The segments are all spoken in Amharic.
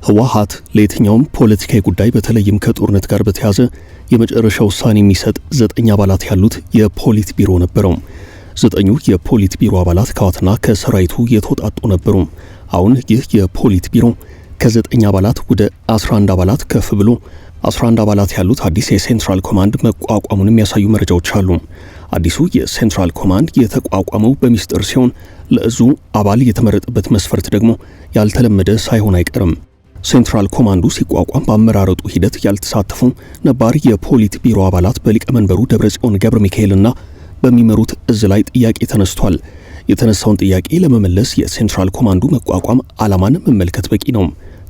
ህወሓት ለየትኛውም ፖለቲካዊ ጉዳይ በተለይም ከጦርነት ጋር በተያያዘ የመጨረሻ ውሳኔ የሚሰጥ 9 አባላት ያሉት የፖሊት ቢሮ ነበረው። 9ኙ የፖሊት ቢሮ አባላት ከህወሓትና ከሰራዊቱ የተወጣጡ ነበሩ። አሁን ይህ የፖሊት ቢሮ ከ9 አባላት ወደ 11 አባላት ከፍ ብሎ 11 አባላት ያሉት አዲስ የሴንትራል ኮማንድ መቋቋሙን የሚያሳዩ መረጃዎች አሉ። አዲሱ የሴንትራል ኮማንድ የተቋቋመው በሚስጥር ሲሆን ለእዙ አባል የተመረጠበት መስፈርት ደግሞ ያልተለመደ ሳይሆን አይቀርም። ሴንትራል ኮማንዱ ሲቋቋም በአመራረጡ ሂደት ያልተሳተፉ ነባር የፖሊት ቢሮ አባላት በሊቀመንበሩ ደብረጽዮን ገብረ ሚካኤልና በሚመሩት እዝ ላይ ጥያቄ ተነስቷል። የተነሳውን ጥያቄ ለመመለስ የሴንትራል ኮማንዱ መቋቋም ዓላማን መመልከት በቂ ነው።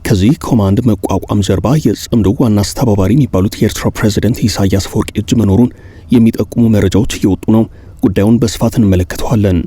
ከዚህ ኮማንድ መቋቋም ጀርባ የጽምዶ ዋና አስተባባሪ የሚባሉት የኤርትራ ፕሬዝዳንት ኢሳያስ አፈወርቂ እጅ መኖሩን የሚጠቁሙ መረጃዎች እየወጡ ነው። ጉዳዩን በስፋት እንመለከተዋለን።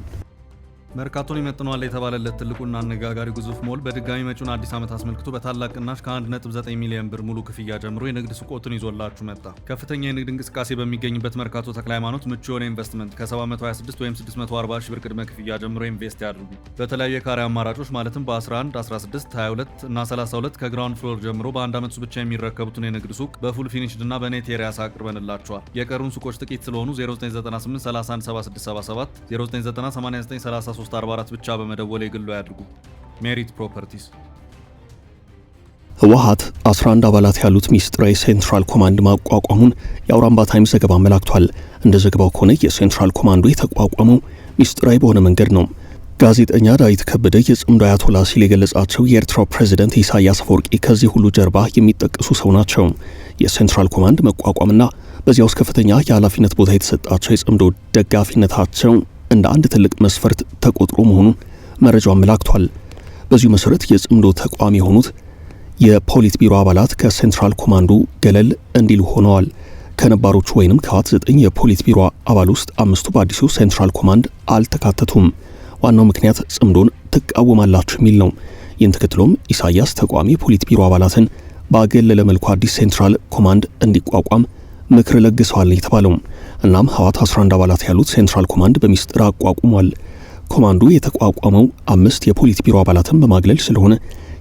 መርካቶን ይመጥነዋል የተባለለት ትልቁና አነጋጋሪ ግዙፍ ሞል በድጋሚ መጪውን አዲስ ዓመት አስመልክቶ በታላቅ ቅናሽ ከ1.9 ሚሊዮን ብር ሙሉ ክፍያ ጀምሮ የንግድ ሱቆችን ይዞላችሁ መጣ። ከፍተኛ የንግድ እንቅስቃሴ በሚገኝበት መርካቶ ተክለ ሃይማኖት ምቹ የሆነ ኢንቨስትመንት ከ726 ወይም 640 ሺህ ብር ቅድመ ክፍያ ጀምሮ ኢንቨስት ያድርጉ። በተለያዩ የካሬ አማራጮች ማለትም በ11፣ 16፣ 22 እና 32 ከግራውንድ ፍሎር ጀምሮ በአንድ ዓመት ብቻ የሚረከቡትን የንግድ ሱቅ በፉል ፊኒሽድ እና በኔት ኤሪያስ አቅርበንላቸዋል። የቀሩን ሱቆች ጥቂት ስለሆኑ 0998 31 7677 0990 43 ብቻ በመደወል የግሉ ያድርጉ። ሜሪት ፕሮፐርቲስ። ህወሓት 11 አባላት ያሉት ሚስጥራዊ ሴንትራል ኮማንድ ማቋቋሙን የአውራምባ ታይምስ ዘገባ አመላክቷል። እንደ ዘገባው ከሆነ የሴንትራል ኮማንዱ የተቋቋመው ሚስጥራዊ በሆነ መንገድ ነው። ጋዜጠኛ ዳዊት ከበደ የጽምዶ አያቶላ ሲል የገለጻቸው የኤርትራው ፕሬዝዳንት ኢሳያስ አፈወርቂ ከዚህ ሁሉ ጀርባ የሚጠቀሱ ሰው ናቸው። የሴንትራል ኮማንድ መቋቋምና በዚያ ውስጥ ከፍተኛ የኃላፊነት ቦታ የተሰጣቸው የጽምዶ ደጋፊነታቸው እንደ አንድ ትልቅ መስፈርት ተቆጥሮ መሆኑን መረጃው አመላክቷል። በዚሁ መሰረት የጽምዶ ተቋሚ የሆኑት የፖሊት ቢሮ አባላት ከሴንትራል ኮማንዱ ገለል እንዲሉ ሆነዋል። ከነባሮቹ ወይንም ከህወሓት 9 የፖሊት ቢሮ አባል ውስጥ 5ቱ በአዲሱ ሴንትራል ኮማንድ አልተካተቱም። ዋናው ምክንያት ጽምዶን ትቃወማላችሁ የሚል ነው። ይህን ተከትሎም ኢሳያስ ተቋሚ የፖሊት ቢሮ አባላትን ባገለለ መልኩ አዲስ ሴንትራል ኮማንድ እንዲቋቋም ምክር ለግሰዋል የተባለው። እናም ህወሓት 11 አባላት ያሉት ሴንትራል ኮማንድ በሚስጥር አቋቁሟል። ኮማንዱ የተቋቋመው 5 የፖሊት ቢሮ አባላትን በማግለል ስለሆነ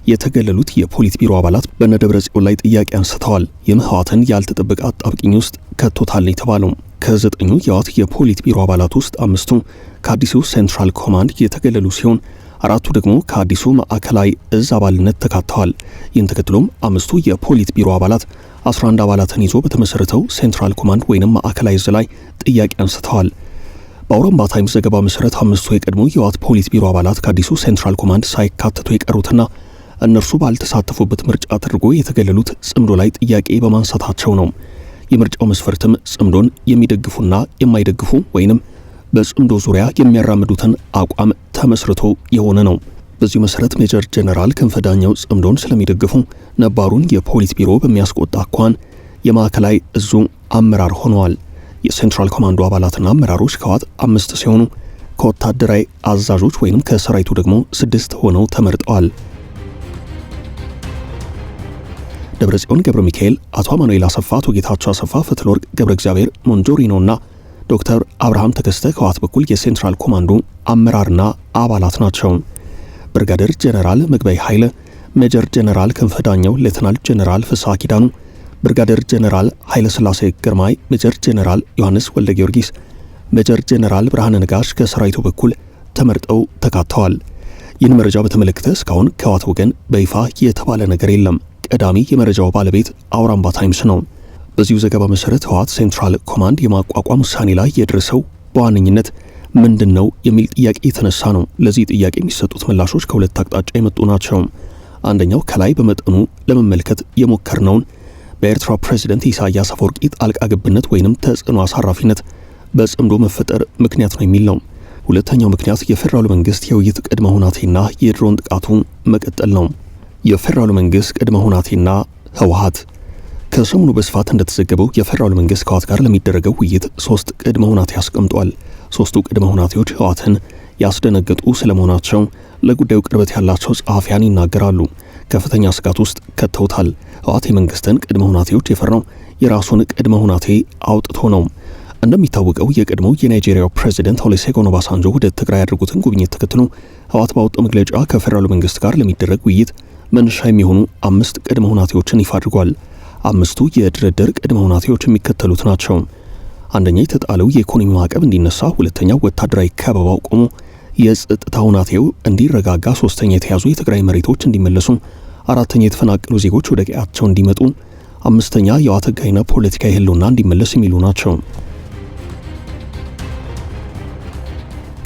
የተገለሉት የፖሊት ቢሮ አባላት በነደብረጽዮን ላይ ጥያቄ አንስተዋል። ይህም ህወሓትን ያልተጠበቀ አጣብቂኝ ውስጥ ከቶታል የተባለው። ከ9ኙ የህወሓት የፖሊት ቢሮ አባላት ውስጥ 5ቱ ከአዲሱ ሴንትራል ኮማንድ የተገለሉ ሲሆን 4ቱ ደግሞ ከአዲሱ ማዕከላዊ እዝ አባልነት ተካተዋል። ይህን ተከትሎም 5ቱ የፖሊት ቢሮ አባላት 11 አባላትን ይዞ በተመሰረተው ሴንትራል ኮማንድ ወይንም ማዕከላዊ እዝ ላይ ጥያቄ አንስተዋል። በአውራምባ ታይምስ ዘገባ መሰረት 5ቱ የቀድሞ የህወሓት ፖሊት ቢሮ አባላት ከአዲሱ ሴንትራል ኮማንድ ሳይካተቱ የቀሩትና እነርሱ ባልተሳተፉበት ምርጫ ተደርጎ የተገለሉት ጽምዶ ላይ ጥያቄ በማንሳታቸው ነው። የምርጫው መስፈርትም ጽምዶን የሚደግፉና የማይደግፉ ወይንም በጽምዶ ዙሪያ የሚያራምዱትን አቋም ተመስርቶ የሆነ ነው። በዚህ መሰረት ሜጀር ጀነራል ክንፈ ዳኘው ጽምዶን ስለሚደግፉ ነባሩን የፖሊት ቢሮ በሚያስቆጣ አኳኋን የማዕከላዊ እዙ አመራር ሆነዋል። የሴንትራል ኮማንዶ አባላትና አመራሮች ከህወሓት 5 ሲሆኑ ከወታደራዊ አዛዦች ወይንም ከሰራዊቱ ደግሞ 6 ሆነው ተመርጠዋል። ደብረጽዮን ገብረ ሚካኤል፣ አቶ አማኑኤል አሰፋ፣ አቶ ጌታቸው አሰፋ፣ ፍትለወርቅ ገብረ እግዚአብሔር ሞንጆሪኖና ዶክተር አብርሃም ተከስተ ከህወሓት በኩል የሴንትራል ኮማንዶ አመራርና አባላት ናቸው። ብርጋዴር ጀነራል ምግበይ ኃይለ፣ ሜጀር ጀነራል ክንፈ ዳኘው፣ ሌተናል ጀነራል ፍስሐ ኪዳኑ፣ ብርጋዴር ጀነራል ኃይለ ሥላሴ ግርማይ፣ ሜጀር ጀነራል ዮሐንስ ወልደ ጊዮርጊስ፣ ሜጀር ጀነራል ብርሃነ ነጋሽ ከሰራዊቱ በኩል ተመርጠው ተካተዋል። ይህን መረጃ በተመለከተ እስካሁን ከህወሓት ወገን በይፋ የተባለ ነገር የለም። ቀዳሚ የመረጃው ባለቤት አውራምባ ታይምስ ነው። በዚሁ ዘገባ መሰረት ህወሓት ሴንትራል ኮማንድ የማቋቋም ውሳኔ ላይ የደረሰው በዋነኝነት ምንድነው የሚል ጥያቄ የተነሳ ነው። ለዚህ ጥያቄ የሚሰጡት ምላሾች ከሁለት አቅጣጫ የመጡ ናቸው። አንደኛው ከላይ በመጠኑ ለመመልከት የሞከርነውን በኤርትራ ፕሬዝዳንት ኢሳያስ አፈወርቂ ጣልቃ ገብነት ወይንም ተጽዕኖ አሳራፊነት በጽምዶ መፈጠር ምክንያት ነው የሚል ነው። ሁለተኛው ምክንያት የፌደራሉ መንግስት የውይይት ቅድመ ሁናቴና የድሮን ጥቃቱ መቀጠል ነው። የፌደራሉ መንግስት ቅድመ ሁናቴና ህወሓት ከሰሞኑ በስፋት እንደተዘገበው የፌደራሉ መንግስት ከህወሓት ጋር ለሚደረገው ውይይት 3 ቅድመ ሁናቴ አስቀምጧል። 3ቱ ቅድመ ሁናቴዎች ህወሓትን ያስደነገጡ ስለመሆናቸው ለጉዳዩ ቅርበት ያላቸው ጸሐፊያን ይናገራሉ። ከፍተኛ ስጋት ውስጥ ከተውታል። ህወሓት የመንግስትን ቅድመ ሁናቴዎች የፈራው የራሱን ቅድመ ሁናቴ አውጥቶ ነው። እንደሚታወቀው የቀድሞው የናይጄሪያው ፕሬዝዳንት ኦሉሴጉን ኦባሳንጆ ወደ ትግራይ ያደረጉትን ጉብኝት ተከትሎ ህወሓት ባወጣው መግለጫ ከፌደራሉ መንግስት ጋር ለሚደረግ ውይይት መነሻ የሚሆኑ 5 ቅድመ ሁኔታዎችን ይፋ አድርጓል። 5ቱ የድርድር ቅድመ ሁኔታዎች የሚከተሉት ናቸው። አንደኛ የተጣለው የኢኮኖሚ ማዕቀብ እንዲነሳ፣ ሁለተኛው ወታደራዊ ከበባው ቆሞ የጸጥታ ሁኔታው እንዲረጋጋ፣ ሶስተኛ የተያዙ የትግራይ መሬቶች እንዲመለሱ፣ አራተኛ የተፈናቀሉ ዜጎች ወደ ቀያቸው እንዲመጡ፣ አምስተኛ የህወሓት ህጋዊና ፖለቲካዊ ህልውና እንዲመለስ የሚሉ ናቸው።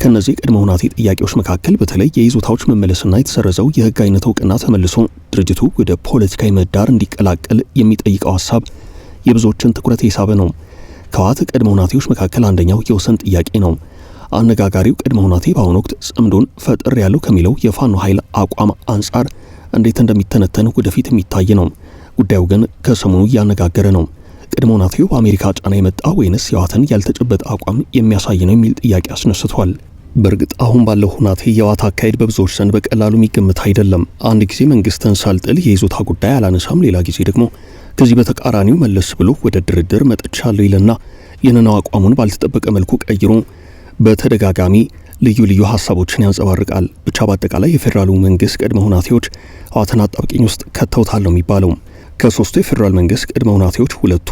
ከነዚህ ቅድመ ሁኔታ ጥያቄዎች መካከል በተለይ የይዞታዎች መመለስና የተሰረዘው የህጋዊነት እውቅና ተመልሶ ድርጅቱ ወደ ፖለቲካዊ ምህዳር እንዲቀላቀል የሚጠይቀው ሐሳብ የብዙዎችን ትኩረት የሳበ ነው። ከህወሓት ቅድመ ሁኔታዎች መካከል አንደኛው የወሰን ጥያቄ ነው። አነጋጋሪው ቅድመ ሁኔታ በአሁኑ ወቅት ጽምዶን ፈጥር ያለው ከሚለው የፋኖ ኃይል አቋም አንጻር እንዴት እንደሚተነተን ወደፊት የሚታይ ነው። ጉዳዩ ግን ከሰሞኑ እያነጋገረ ነው። ቅድመ ሁኔታው በአሜሪካ ጫና የመጣ ወይንስ የህወሓትን ያልተጨበጠ አቋም የሚያሳይ ነው የሚል ጥያቄ አስነስቷል። በእርግጥ አሁን ባለው ሁኔታ የህወሓት አካሄድ በብዙዎች ዘንድ በቀላሉ የሚገመት አይደለም። አንድ ጊዜ መንግስትን ሳልጥል የይዞታ ጉዳይ አላነሳም፣ ሌላ ጊዜ ደግሞ ከዚህ በተቃራኒው መለስ ብሎ ወደ ድርድር መጥቻለሁ ይልና ይህንን አቋሙን ባልተጠበቀ መልኩ ቀይሮ በተደጋጋሚ ልዩ ልዩ ሐሳቦችን ያንጸባርቃል። ብቻ በአጠቃላይ የፌዴራሉ መንግስት ቅድመ ሁኔታዎች ህወሓትን አጣብቂኝ ውስጥ ከተውታል ነው የሚባለው። ከሶስቱ የፌዴራል መንግስት ቅድመ ሁኔታዎች ሁለቱ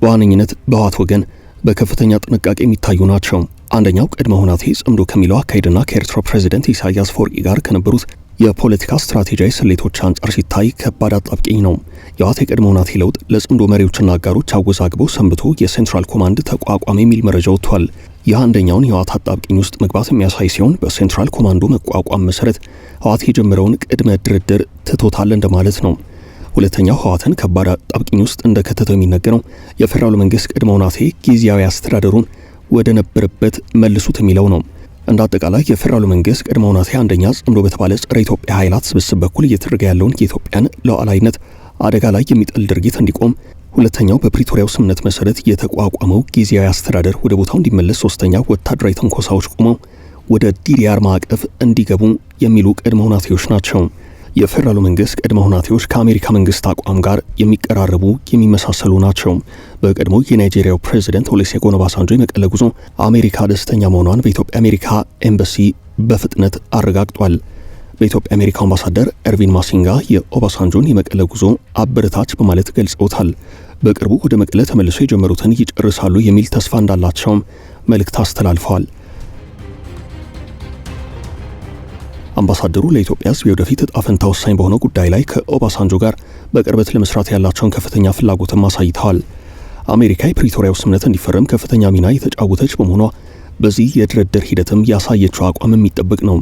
በዋነኝነት በህወሓት ወገን በከፍተኛ ጥንቃቄ የሚታዩ ናቸው። አንደኛው ቅድመ ሁኔታ ጽምዶ ከሚለው አካሄድና ከኤርትራ ፕሬዝዳንት ኢሳያስ አፈወርቂ ጋር ከነበሩት የፖለቲካ ስትራቴጂያዊ ስሌቶች አንጻር ሲታይ ከባድ አጣብቂኝ ነው። የህወሓት የቅድመ ሁኔታ ለውጥ ለጽምዶ መሪዎችና አጋሮች አወዛግበው ሰንብቶ የሴንትራል ኮማንድ ተቋቋመ የሚል መረጃ ወጥቷል። ይህ አንደኛውን የህወሓት አጣብቂኝ ውስጥ መግባት የሚያሳይ ሲሆን በሴንትራል ኮማንዶ መቋቋም መሰረት ህወሓት የጀመረውን ቅድመ ድርድር ትቶታል እንደማለት ነው። ሁለተኛው ህወሓትን ከባድ አጣብቂኝ ውስጥ እንደከተተው የሚነገረው የፌዴራሉ መንግስት ቅድመ ሁኔታ ጊዜያዊ አስተዳደሩን ወደ ነበረበት መልሱት የሚለው ነው። እንደ አጠቃላይ የፌዴራሉ መንግስት ቅድመ ሁኔታ አንደኛ ጽምዶ በተባለ ጸረ ኢትዮጵያ ኃይላት ስብስብ በኩል እየተደረገ ያለውን የኢትዮጵያን ሉዓላዊነት አደጋ ላይ የሚጥል ድርጊት እንዲቆም፣ ሁለተኛው በፕሪቶሪያው ስምምነት መሰረት የተቋቋመው ጊዜያዊ አስተዳደር ወደ ቦታው እንዲመለስ፣ ሶስተኛው ወታደራዊ ትንኮሳዎች ቆመው ወደ ዲዲአር ማዕቀፍ እንዲገቡ የሚሉ ቅድመ ሁኔታዎች ናቸው። የፌዴራሉ መንግስት ቅድመ ሁኔታዎች ከአሜሪካ መንግስት አቋም ጋር የሚቀራረቡ የሚመሳሰሉ ናቸው። በቀድሞ የናይጄሪያው ፕሬዝዳንት ኦሉሴጉን ኦባሳንጆ የመቀለ ጉዞ አሜሪካ ደስተኛ መሆኗን በኢትዮጵያ አሜሪካ ኤምባሲ በፍጥነት አረጋግጧል። በኢትዮጵያ አሜሪካ አምባሳደር ኤርቪን ማሲንጋ የኦባሳንጆን የመቀለ ጉዞ አበረታች በማለት ገልጸውታል። በቅርቡ ወደ መቀለ ተመልሶ የጀመሩትን ይጨርሳሉ የሚል ተስፋ እንዳላቸውም መልእክት አስተላልፈዋል። አምባሳደሩ ለኢትዮጵያ ሕዝብ የወደፊት ዕጣ ፈንታ ወሳኝ በሆነው ጉዳይ ላይ ከኦባሳንጆ ጋር በቅርበት ለመስራት ያላቸውን ከፍተኛ ፍላጎትም አሳይተዋል። አሜሪካ የፕሪቶሪያው ስምምነት እንዲፈረም ከፍተኛ ሚና የተጫወተች በመሆኗ በዚህ የድርድር ሂደትም ያሳየችው አቋም የሚጠበቅ ነው።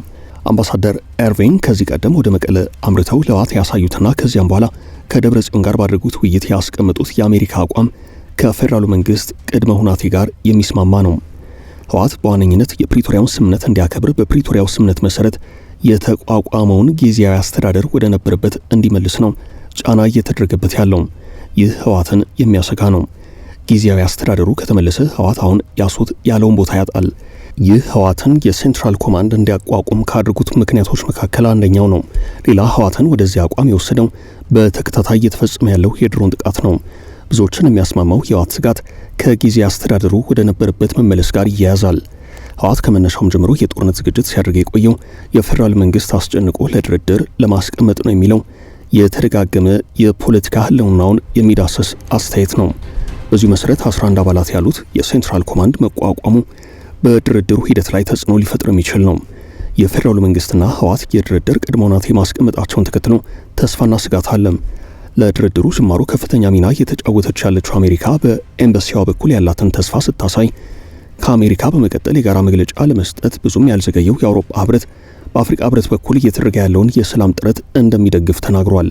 አምባሳደር ኤርቪን ከዚህ ቀደም ወደ መቀለ አምርተው ለህወሓት ያሳዩትና ከዚያም በኋላ ከደብረ ጽዮን ጋር ባደረጉት ውይይት ያስቀመጡት የአሜሪካ አቋም ከፌዴራሉ መንግስት ቅድመ ሁኔታ ጋር የሚስማማ ነው። ህወሓት በዋነኝነት የፕሪቶሪያውን ስምምነት እንዲያከብር በፕሪቶሪያው ስምምነት መሰረት የተቋቋመውን ጊዜያዊ አስተዳደር ወደ ነበረበት እንዲመልስ ነው ጫና እየተደረገበት ያለው። ይህ ህወሓትን የሚያሰጋ ነው። ጊዜያዊ አስተዳደሩ ከተመለሰ ህወሓት አሁን ያሱት ያለውን ቦታ ያጣል። ይህ ህወሓትን የሴንትራል ኮማንድ እንዲያቋቁም ካደረጉት ምክንያቶች መካከል አንደኛው ነው። ሌላ ህወሓትን ወደዚህ አቋም የወሰደው በተከታታይ እየተፈጸመ ያለው የድሮን ጥቃት ነው። ብዙዎችን የሚያስማማው የህወሓት ስጋት ከጊዜ አስተዳደሩ ወደ ነበረበት መመለስ ጋር ይያያዛል። ህወሓት ከመነሻውም ጀምሮ የጦርነት ዝግጅት ሲያደርግ የቆየው የፌዴራል መንግስት አስጨንቆ ለድርድር ለማስቀመጥ ነው የሚለው የተደጋገመ የፖለቲካ ህልውናውን የሚዳሰስ አስተያየት ነው። በዚሁ መሰረት 11 አባላት ያሉት የሴንትራል ኮማንድ መቋቋሙ በድርድሩ ሂደት ላይ ተጽዕኖ ሊፈጥር የሚችል ነው። የፌዴራሉ መንግስትና ህወሓት የድርድር ቅድመ ሁኔታ ማስቀመጣቸውን ተከትሎ ተስፋና ስጋት አለም። ለድርድሩ ጅማሮ ከፍተኛ ሚና እየተጫወተች ያለችው አሜሪካ በኤምባሲዋ በኩል ያላትን ተስፋ ስታሳይ፣ ከአሜሪካ በመቀጠል የጋራ መግለጫ ለመስጠት ብዙም ያልዘገየው የአውሮፓ ህብረት በአፍሪካ ህብረት በኩል እየተደረገ ያለውን የሰላም ጥረት እንደሚደግፍ ተናግሯል።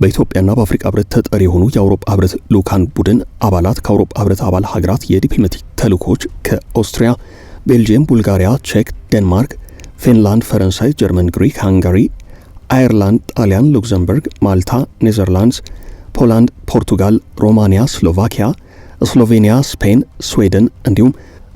በኢትዮጵያና በአፍሪካ ህብረት ተጠሪ የሆኑ የአውሮፓ ህብረት ልዑካን ቡድን አባላት ከአውሮፓ ህብረት አባል ሀገራት የዲፕሎማቲክ ተልእኮች ከኦስትሪያ፣ ቤልጂየም፣ ቡልጋሪያ፣ ቼክ፣ ዴንማርክ፣ ፊንላንድ፣ ፈረንሳይ፣ ጀርመን፣ ግሪክ፣ ሃንጋሪ፣ አየርላንድ፣ ጣሊያን፣ ሉክዘምበርግ፣ ማልታ፣ ኔዘርላንድስ፣ ፖላንድ፣ ፖርቱጋል፣ ሮማኒያ፣ ስሎቫኪያ፣ ስሎቬኒያ፣ ስፔን፣ ስዊድን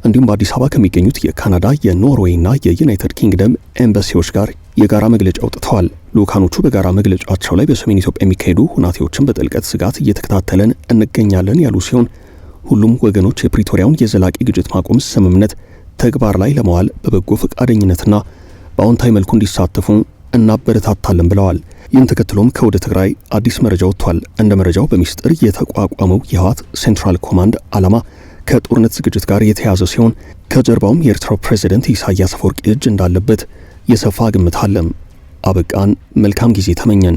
እንዲሁም በአዲስ አበባ ከሚገኙት የካናዳ፣ የኖርዌይና የዩናይትድ ኪንግደም ኤምባሲዎች ጋር የጋራ መግለጫ አውጥተዋል። ልዑካኖቹ በጋራ መግለጫቸው ላይ በሰሜን ኢትዮጵያ የሚካሄዱ ሁናቴዎችን በጥልቀት ስጋት እየተከታተለን እንገኛለን ያሉ ሲሆን ሁሉም ወገኖች የፕሪቶሪያውን የዘላቂ ግጭት ማቆም ስምምነት ተግባር ላይ ለማዋል በበጎ ፈቃደኝነትና በአዎንታዊ መልኩ እንዲሳተፉ እናበረታታለን ብለዋል። ይህን ተከትሎም ከወደ ትግራይ አዲስ መረጃ ወጥቷል። እንደ መረጃው በሚስጥር የተቋቋመው የህወሓት ሴንትራል ኮማንድ ዓላማ ከጦርነት ዝግጅት ጋር የተያዘ ሲሆን ከጀርባውም የኤርትራው ፕሬዝዳንት ኢሳያስ አፈወርቂ እጅ እንዳለበት የሰፋ ግምት አለ። አበቃን። መልካም ጊዜ ተመኘን።